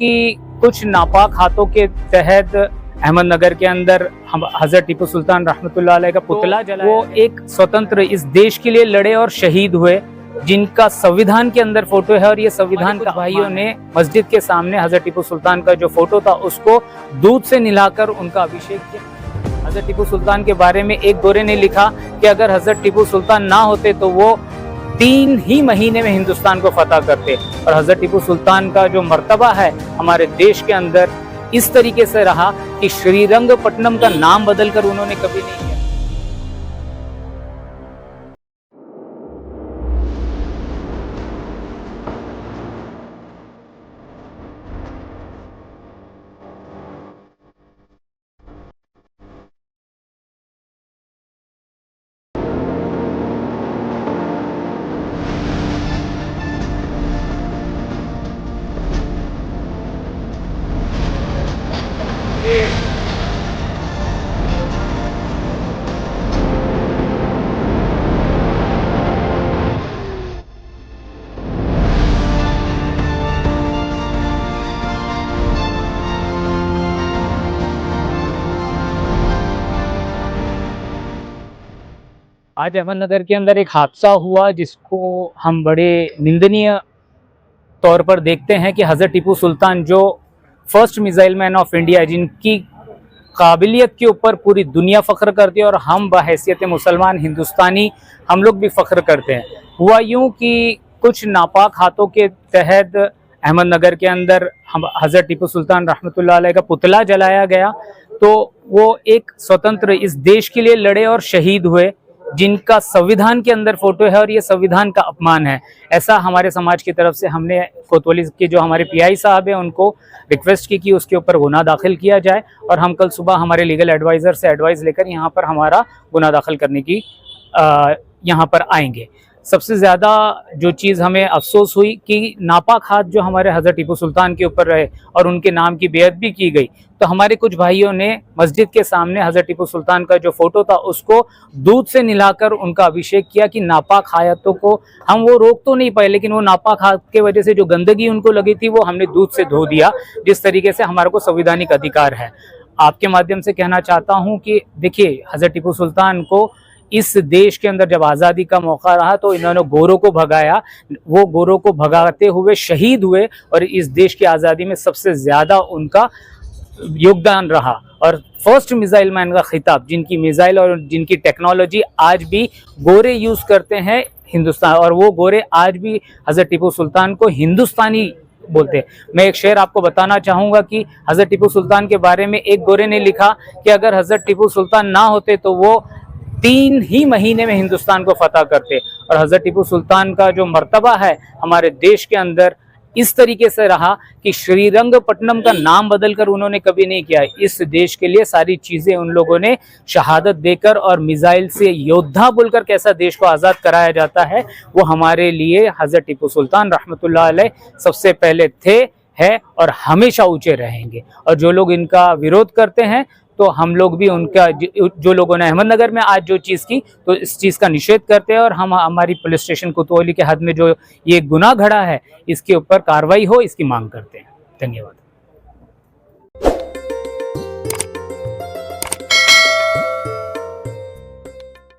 कि कुछ नापाक हाथों के तहत अहमदनगर के अंदर हम हजरत टीपू सुल्तान रहमतुल्लाह अलैह का पुतला जलाया। वो एक स्वतंत्र इस देश के लिए लड़े और शहीद हुए, जिनका संविधान के अंदर फोटो है। और ये संविधान का भाइयों ने मस्जिद के सामने हजरत टीपू सुल्तान का जो फोटो था उसको दूध से नहलाकर उनका अभिषेक किया। हजरत टीपू सुल्तान के बारे में एक गोरे ने लिखा कि अगर हजरत टीपू सुल्तान ना होते तो वो 3 ही महीने में हिंदुस्तान को फतह करते। और हजरत टीपू सुल्तान का जो मर्तबा है हमारे देश के अंदर इस तरीके से रहा कि श्रीरंगपट्टनम का नाम बदलकर उन्होंने कभी नहीं किया। आज अहमदनगर के अंदर एक हादसा हुआ जिसको हम बड़े निंदनीय तौर पर देखते हैं कि हजरत टीपू सुल्तान जो first missile man of India, जिनकी काबिलियत के ऊपर पूरी दुनिया फ़ख्र करती है और हम बहैसियत मुसलमान हिंदुस्तानी हम लोग भी फ़ख्र करते हैं। हुआ यूँ कि कुछ नापाक हाथों के तहत अहमदनगर के अंदर हम हजरत टीपू सुल्तान रहमतुल्लाह अलैह का पुतला जलाया गया। तो वो एक स्वतंत्र इस देश के लिए लड़े और शहीद हुए, जिनका संविधान के अंदर फोटो है। और ये संविधान का अपमान है। ऐसा हमारे समाज की तरफ से हमने कोतवाली के जो हमारे पीआई साहब हैं उनको रिक्वेस्ट की कि उसके ऊपर गुनाह दाखिल किया जाए। और हम कल सुबह हमारे लीगल एडवाइज़र से एडवाइस लेकर यहाँ पर हमारा गुनाह दाखिल करने की यहाँ पर आएंगे। सबसे ज़्यादा जो चीज़ हमें अफसोस हुई कि नापाक हाथ जो हमारे हज़रत टीपू सुल्तान के ऊपर रहे और उनके नाम की बेअदबी की गई। तो हमारे कुछ भाइयों ने मस्जिद के सामने हज़रत टीपू सुल्तान का जो फोटो था उसको दूध से नहलाकर उनका अभिषेक किया कि नापाक हाथों को हम वो रोक तो नहीं पाए, लेकिन वो नापाक हाथ के वजह से जो गंदगी उनको लगी थी वो हमने दूध से धो दिया, जिस तरीके से हमारे को संवैधानिक अधिकार है। आपके माध्यम से कहना चाहता हूँ कि देखिए, हज़रत टीपू सुल्तान को इस देश के अंदर जब आज़ादी का मौका रहा तो इन्होंने गोरों को भगाया, वो गोरों को भगाते हुए शहीद हुए और इस देश की आज़ादी में सबसे ज़्यादा उनका योगदान रहा। और फर्स्ट मिसाइल मैन का खिताब, जिनकी मिसाइल और जिनकी टेक्नोलॉजी आज भी गोरे यूज़ करते हैं हिंदुस्तान, और वो गोरे आज भी हज़रत टीपू सुल्तान को हिंदुस्तानी बोलते हैं। मैं एक शेर आपको बताना चाहूँगा कि हज़रत टीपू सुल्तान के बारे में एक गोरे ने लिखा कि अगर हज़रत टीपू सुल्तान ना होते तो वो 3 ही महीने में हिंदुस्तान को फतह करते। और हज़रत टीपू सुल्तान का जो मर्तबा है हमारे देश के अंदर इस तरीके से रहा कि श्रीरंगपट्टनम का नाम बदलकर उन्होंने कभी नहीं किया। इस देश के लिए सारी चीज़ें उन लोगों ने शहादत देकर और मिसाइल से योद्धा बोलकर कैसा देश को आज़ाद कराया जाता है, वो हमारे लिए हज़रत टीपू सुल्तान रहमतुल्लाह अलैह सबसे पहले थे, है और हमेशा ऊँचे रहेंगे। और जो लोग इनका विरोध करते हैं तो हम लोग भी उनका, जो लोगों ने अहमदनगर में आज जो चीज़ की, तो इस चीज़ का निषेध करते हैं। और हम हमारी पुलिस स्टेशन कोतवाली के हद में जो ये गुनाह घड़ा है इसके ऊपर कार्रवाई हो, इसकी मांग करते हैं। धन्यवाद।